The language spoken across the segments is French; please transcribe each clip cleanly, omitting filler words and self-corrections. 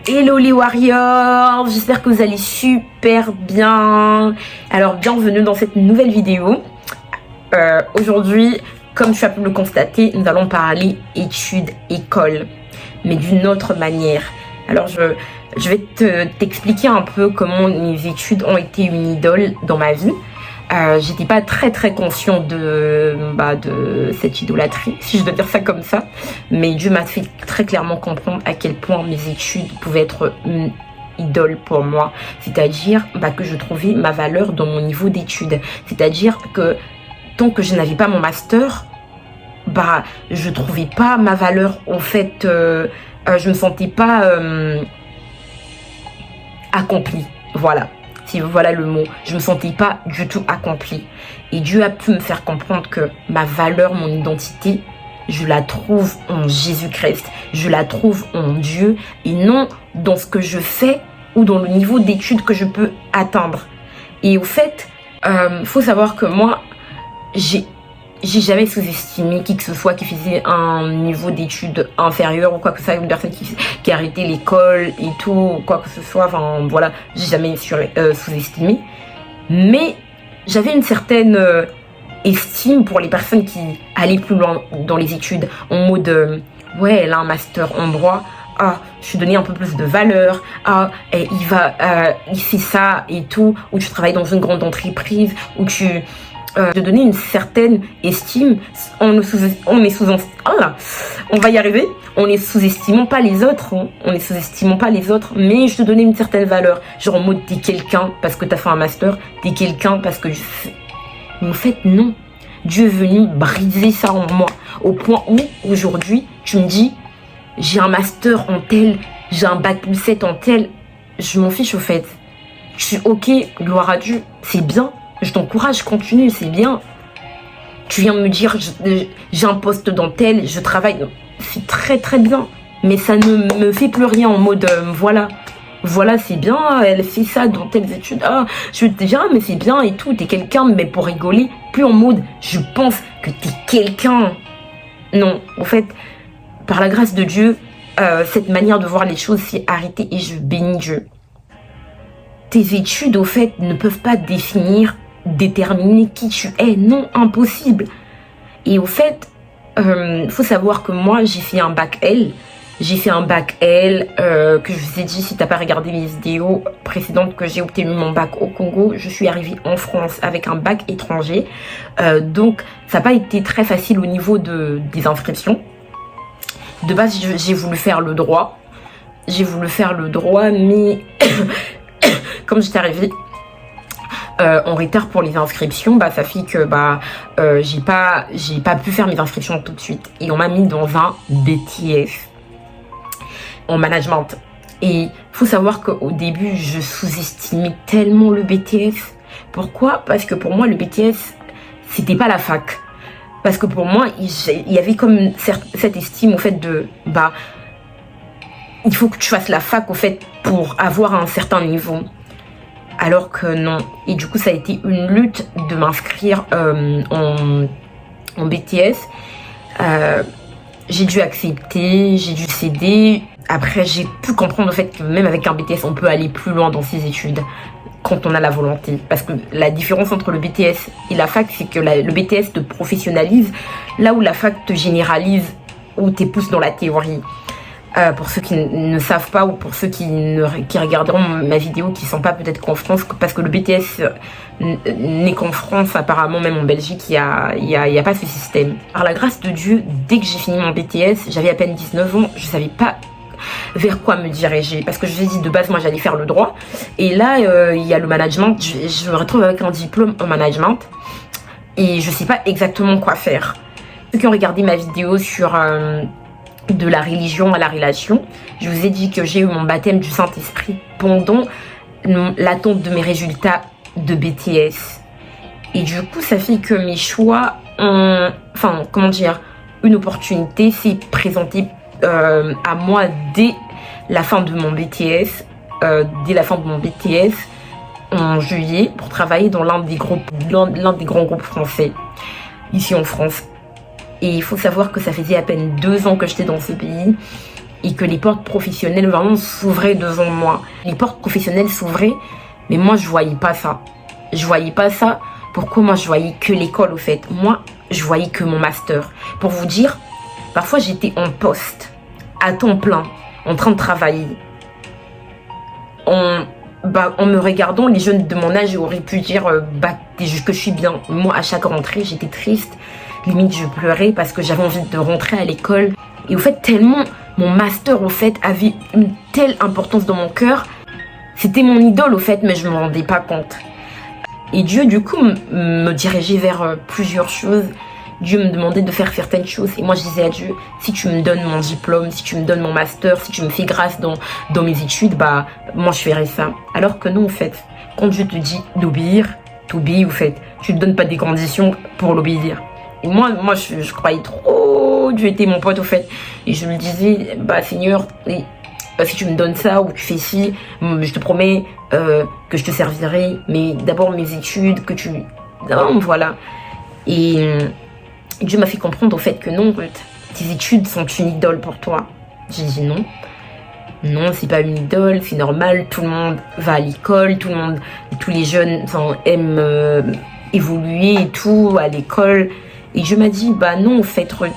Hello les warriors, j'espère que vous allez super bien. Alors bienvenue dans cette nouvelle vidéo. Aujourd'hui, comme tu as pu le constater, nous allons parler études, école, mais d'une autre manière. Alors je vais t'expliquer un peu comment les études ont été une idole dans ma vie. J'étais pas très conscient de cette idolâtrie, si je dois dire ça comme ça, mais Dieu m'a fait très clairement comprendre à quel point mes études pouvaient être une idole pour moi, c'est-à-dire que je trouvais ma valeur dans mon niveau d'études, c'est-à-dire que tant que je n'avais pas mon master, je trouvais pas ma valeur, au fait, je me sentais pas accomplie, voilà le mot. Je me sentais pas du tout accomplie. Et Dieu a pu me faire comprendre que ma valeur, mon identité, je la trouve en Jésus-Christ. Je la trouve en Dieu et non dans ce que je fais ou dans le niveau d'études que je peux atteindre. Et au fait, faut savoir que moi, j'ai jamais sous-estimé qui que ce soit qui faisait un niveau d'études inférieur ou quoi que ce soit, une personne qui a arrêté l'école et tout, ou quoi que ce soit, enfin voilà, j'ai jamais sous-estimé. Mais j'avais une certaine estime pour les personnes qui allaient plus loin dans les études, en mode ouais, elle a un master en droit, je lui donnais un peu plus de valeur, il fait ça et tout, ou tu travailles dans une grande entreprise, ou tu... de donner une certaine estime, on ne sous-estimons pas les autres, mais je te donnais une certaine valeur, genre en mode t'es quelqu'un parce que t'as fait un master, t'es quelqu'un parce que mais en fait non, Dieu est venu briser ça en moi, au point où aujourd'hui tu me dis j'ai un master en tel, j'ai un bac plus 7 en tel, je m'en fiche au fait, je suis ok, gloire à Dieu, c'est bien. Je t'encourage, continue, c'est bien. Tu viens de me dire, j'ai un poste dans tel, je travaille. C'est très bien. Mais ça ne me fait plus rien en mode, voilà, c'est bien, elle fait ça dans telles études. Je te dis, mais c'est bien et tout, t'es quelqu'un, mais pour rigoler, plus en mode, je pense que t'es quelqu'un. Non, en fait, par la grâce de Dieu, cette manière de voir les choses s'est arrêtée et je bénis Dieu. Tes études, au fait, ne peuvent pas déterminer qui tu es, non, impossible. Et au fait, faut savoir que moi j'ai fait un bac L, que je vous ai dit, si t'as pas regardé mes vidéos précédentes, que j'ai obtenu mon bac au Congo. Je suis arrivée en France avec un bac étranger, donc ça n'a pas été très facile au niveau des inscriptions. De base j'ai voulu faire le droit, mais comme j'étais arrivée en retard pour les inscriptions, ça fait que j'ai pas pu faire mes inscriptions tout de suite. Et on m'a mis dans un BTS en management. Et faut savoir qu'au début, je sous-estimais tellement le BTS. Pourquoi? Parce que pour moi, le BTS, c'était pas la fac. Parce que pour moi, il y avait comme cette estime au fait de il faut que tu fasses la fac au fait pour avoir un certain niveau. Alors que non. Et du coup, ça a été une lutte de m'inscrire en BTS. J'ai dû accepter, j'ai dû céder. Après, j'ai pu comprendre le fait que même avec un BTS, on peut aller plus loin dans ses études quand on a la volonté. Parce que la différence entre le BTS et la fac, c'est que le BTS te professionnalise, là où la fac te généralise, ou te pousse dans la théorie. Pour ceux qui ne savent pas ou pour ceux qui regarderont ma vidéo qui ne sont pas peut-être qu'en France, parce que le BTS n'est qu'en France, apparemment même en Belgique il y a pas ce système. Par la grâce de Dieu, dès que j'ai fini mon BTS, j'avais à peine 19 ans, je savais pas vers quoi me diriger, parce que je vous ai dit de base moi j'allais faire le droit, et là il y a le management, je me retrouve avec un diplôme en management et je sais pas exactement quoi faire. Ceux qui ont regardé ma vidéo sur de la religion à la relation, je vous ai dit que j'ai eu mon baptême du Saint-Esprit pendant l'attente de mes résultats de BTS. Et du coup, ça fait que mes choix ont... Enfin, comment dire, une opportunité s'est présentée à moi dès la fin de mon BTS, en juillet, pour travailler dans l'un des grands groupes français, ici en France. Et il faut savoir que ça faisait à peine 2 ans que j'étais dans ce pays. et que les portes professionnelles vraiment s'ouvraient devant moi. Les portes professionnelles s'ouvraient, mais moi je voyais pas ça. Je voyais pas ça. Pourquoi moi je voyais que l'école au fait? Moi je voyais que mon master. Pour vous dire, parfois j'étais en poste, à temps plein, en train de travailler. En me regardant, les jeunes de mon âge auraient pu dire que je suis bien. Moi à chaque rentrée j'étais triste. Limite je pleurais parce que j'avais envie de rentrer à l'école. Et au fait tellement mon master au fait avait une telle importance dans mon cœur. C'était mon idole au fait, mais je me rendais pas compte. Et Dieu du coup me dirigeait vers plusieurs choses. Dieu me demandait de faire certaines choses. Et moi je disais à Dieu, si tu me donnes mon diplôme, si tu me donnes mon master, si tu me fais grâce dans mes études, moi je ferai ça. Alors que non en fait, quand Dieu te dit d'obéir, t'obéis au fait. Tu ne donnes pas des conditions pour l'obéir. Et moi je croyais trop, Dieu était mon pote au fait. Et je me disais, Seigneur, si tu me donnes ça ou tu fais ci, je te promets que je te servirai. Mais d'abord mes études, que tu... Non, voilà. Et Dieu m'a fait comprendre au fait que non, tes études sont une idole pour toi. J'ai dit non. Non, c'est pas une idole, c'est normal. Tout le monde va à l'école, tous les jeunes aiment évoluer et tout à l'école. Et Dieu m'a dit, non, au fait, Ruth,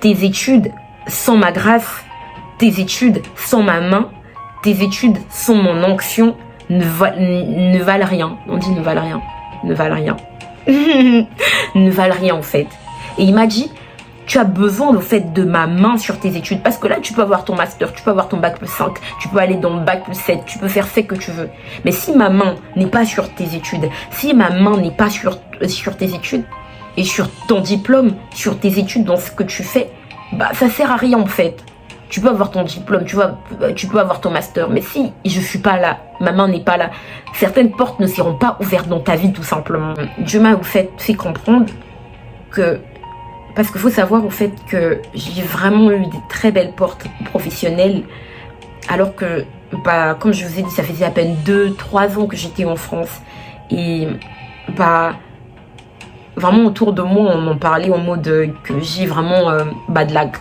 tes études sans ma grâce, tes études sans ma main, tes études sans mon onction ne valent rien. On dit ne valent rien. Ne valent rien. Ne valent rien en fait. Et il m'a dit, tu as besoin au fait de ma main sur tes études. Parce que là, tu peux avoir ton master, tu peux avoir ton bac plus 5, tu peux aller dans le bac plus 7, tu peux faire ce que tu veux. Mais si ma main n'est pas sur tes études, si ma main n'est pas sur tes études, et sur ton diplôme, sur tes études, dans ce que tu fais, ça sert à rien en fait. Tu peux avoir ton diplôme, tu peux avoir ton master, mais si je suis pas là, ma main n'est pas là, certaines portes ne seront pas ouvertes dans ta vie tout simplement. Dieu m'a fait comprendre que, parce qu'il faut savoir au fait que j'ai vraiment eu des très belles portes professionnelles, alors que, comme je vous ai dit, ça faisait à peine 2-3 ans que j'étais en France, et vraiment autour de moi on en parlait en mode que j'ai vraiment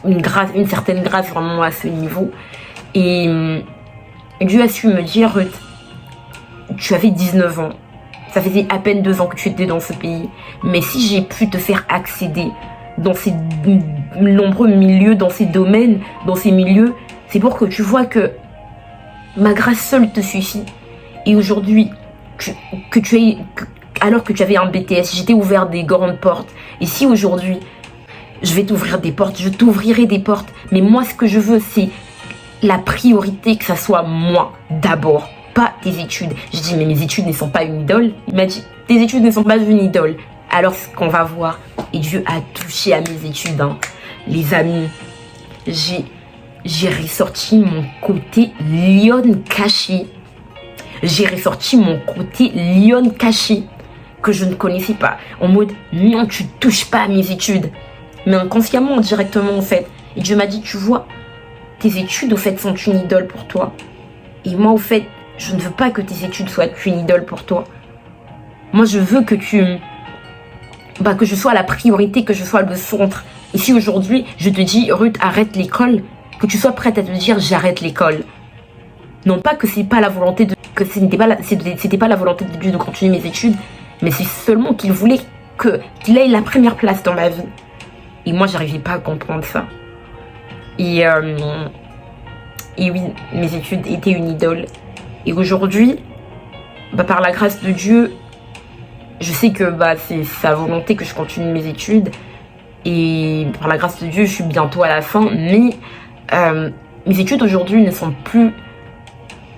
une certaine grâce vraiment à ce niveau. Et Dieu a su me dire, Ruth, tu avais 19 ans, ça faisait à peine 2 ans que tu étais dans ce pays, mais si j'ai pu te faire accéder dans ces nombreux milieux, dans ces domaines, dans ces milieux, c'est pour que tu vois que ma grâce seule te suffit. Et aujourd'hui alors que tu avais un BTS, j'étais ouvert des grandes portes. Et si aujourd'hui, je vais t'ouvrir des portes, je t'ouvrirai des portes. Mais moi, ce que je veux, c'est la priorité, que ça soit moi d'abord, pas tes études. Je dis, mais mes études ne sont pas une idole. Il m'a dit, tes études ne sont pas une idole. Alors, ce qu'on va voir, et Dieu a touché à mes études, les amis, j'ai ressorti mon côté lionne caché. J'ai ressorti mon côté lionne caché que je ne connaissais pas, en mode non, tu touches pas à mes études, mais inconsciemment, directement en fait. Et Dieu m'a dit, tu vois, tes études au fait sont une idole pour toi, et moi au fait je ne veux pas que tes études soient une idole pour toi. Moi je veux que que je sois la priorité, que je sois le centre. Et si aujourd'hui je te dis, Ruth, arrête l'école, que tu sois prête à te dire, j'arrête l'école. Non pas que c'était pas la volonté de Dieu de continuer mes études, mais c'est seulement qu'il voulait qu'il ait la première place dans ma vie. Et moi, j'arrivais pas à comprendre ça. Et oui, mes études étaient une idole. Et aujourd'hui, par la grâce de Dieu, je sais que c'est sa volonté que je continue mes études. Et par la grâce de Dieu, je suis bientôt à la fin. Mais mes études aujourd'hui ne sont plus...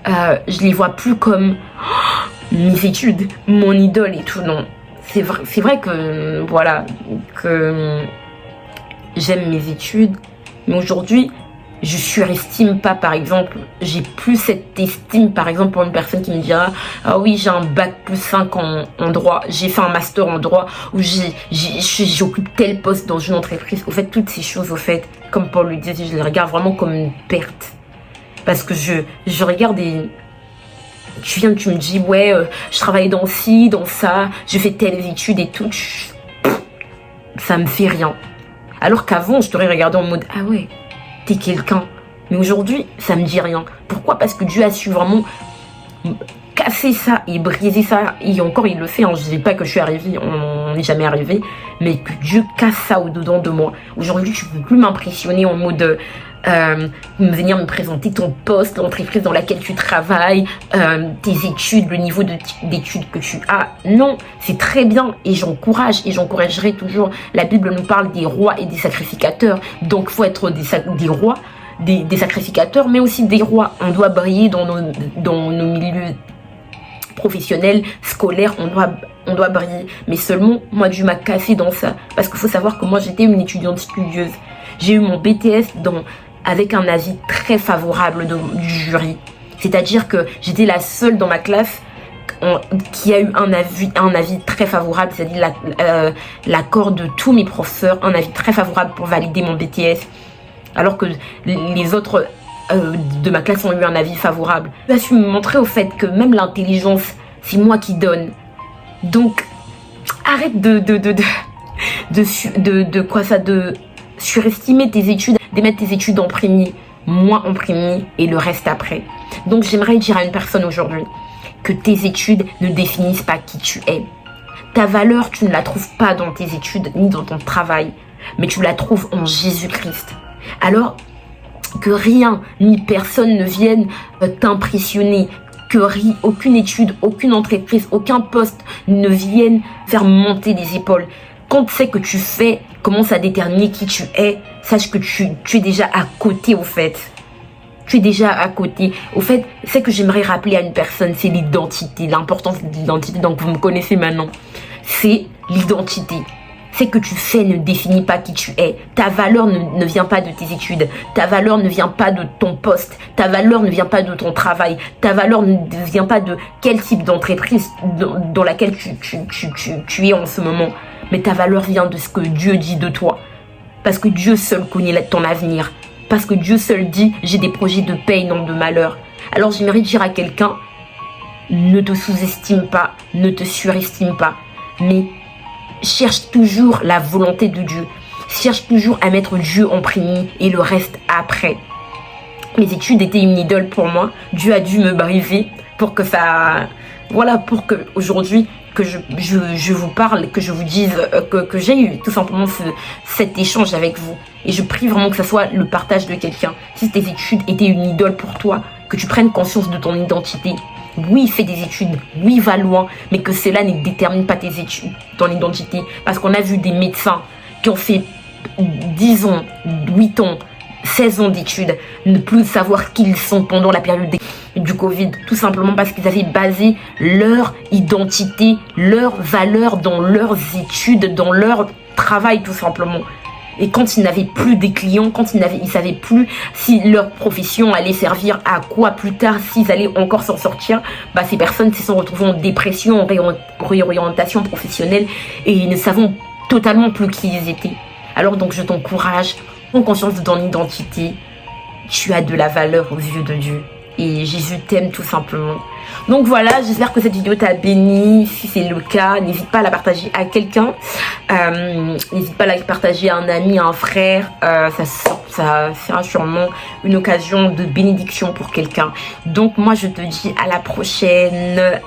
je les vois plus comme mes études, mon idole et tout, non. C'est vrai que, que j'aime mes études, mais aujourd'hui, je surestime pas, par exemple, j'ai plus cette estime, par exemple, pour une personne qui me dira, ah oui, j'ai un bac plus 5 en droit, j'ai fait un master en droit, ou j'occupe tel poste dans une entreprise. Au fait, toutes ces choses, au fait, comme Paul le disait, je les regarde vraiment comme une perte. Parce que je regarde et tu me dis, ouais, je travaille dans ci, dans ça, je fais telles études et tout. Ça me fait rien. Alors qu'avant, je t'aurais regardé en mode, ah ouais, t'es quelqu'un. Mais aujourd'hui, ça me dit rien. Pourquoi? Parce que Dieu a su vraiment casser ça et briser ça. Et encore, il le fait. Hein. Je dis pas que je suis arrivée, on n'est jamais arrivé. Mais que Dieu casse ça au-dedans de moi. Aujourd'hui, tu peux plus m'impressionner en mode... venir me présenter ton poste, l'entreprise dans laquelle tu travailles, tes études, le niveau d'études que tu as. Non, c'est très bien et j'encourage et j'encouragerai toujours. La Bible nous parle des rois et des sacrificateurs. Donc, faut être des rois, des sacrificateurs, mais aussi des rois. On doit briller dans nos milieux professionnels, scolaires, on doit briller. Mais seulement, moi, Dieu m'a cassé dans ça. Parce qu'il faut savoir que moi, j'étais une étudiante studieuse. J'ai eu mon BTS avec un avis très favorable du jury. C'est-à-dire que j'étais la seule dans ma classe qui a eu un avis très favorable, c'est-à-dire l'accord de tous mes professeurs, un avis très favorable pour valider mon BTS. Alors que les autres de ma classe ont eu un avis favorable. Tu as su me montrer au fait que même l'intelligence, c'est moi qui donne. Donc, arrête de surestimer tes études, de mettre tes études en premier, moi en premier et le reste après. Donc j'aimerais dire à une personne aujourd'hui que tes études ne définissent pas qui tu es. Ta valeur, tu ne la trouves pas dans tes études ni dans ton travail, mais tu la trouves en Jésus-Christ. Alors que rien ni personne ne vienne t'impressionner, que aucune étude, aucune entreprise, aucun poste ne vienne faire monter les épaules. Quand c'est que tu fais, commence à déterminer qui tu es, sache que tu es déjà à côté au fait. Tu es déjà à côté. Au fait, c'est que j'aimerais rappeler à une personne, c'est l'identité, l'importance de l'identité. Donc vous me connaissez maintenant. C'est l'identité. C'est que tu fais ne définit pas qui tu es. Ta valeur ne vient pas de tes études. Ta valeur ne vient pas de ton poste. Ta valeur ne vient pas de ton travail. Ta valeur ne vient pas de quel type d'entreprise dans laquelle tu es en ce moment. Mais ta valeur vient de ce que Dieu dit de toi. Parce que Dieu seul connaît ton avenir. Parce que Dieu seul dit, j'ai des projets de paix, non de malheur. Alors j'aimerais dire à quelqu'un, ne te sous-estime pas, ne te surestime pas. Mais cherche toujours la volonté de Dieu. Cherche toujours à mettre Dieu en premier et le reste après. Mes études étaient une idole pour moi. Dieu a dû me briser pour que ça... Voilà, pour que aujourd'hui... que je vous parle, que je vous dise que j'ai eu tout simplement cet échange avec vous. Et je prie vraiment que ça soit le partage de quelqu'un. Si tes études étaient une idole pour toi, que tu prennes conscience de ton identité. Oui, fais des études, oui, va loin, mais que cela ne détermine pas tes études, ton identité. Parce qu'on a vu des médecins qui ont fait 10 ans, 8 ans, 16 ans d'études, ne plus savoir qui ils sont pendant la période du Covid, tout simplement parce qu'ils avaient basé leur identité, leurs valeurs dans leurs études, dans leur travail tout simplement. Et quand ils n'avaient plus des clients, quand ils ne savaient plus si leur profession allait servir à quoi plus tard, s'ils allaient encore s'en sortir, bah ces personnes se sont retrouvées en dépression, en réorientation professionnelle et ne savons totalement plus qui ils étaient. Alors donc je t'encourage, prends conscience de ton identité, tu as de la valeur aux yeux de Dieu. Et Jésus t'aime tout simplement. Donc voilà, j'espère que cette vidéo t'a béni. Si c'est le cas, n'hésite pas à la partager à quelqu'un. N'hésite pas à la partager à un ami, à un frère. Ça sera sûrement une occasion de bénédiction pour quelqu'un. Donc moi, je te dis à la prochaine.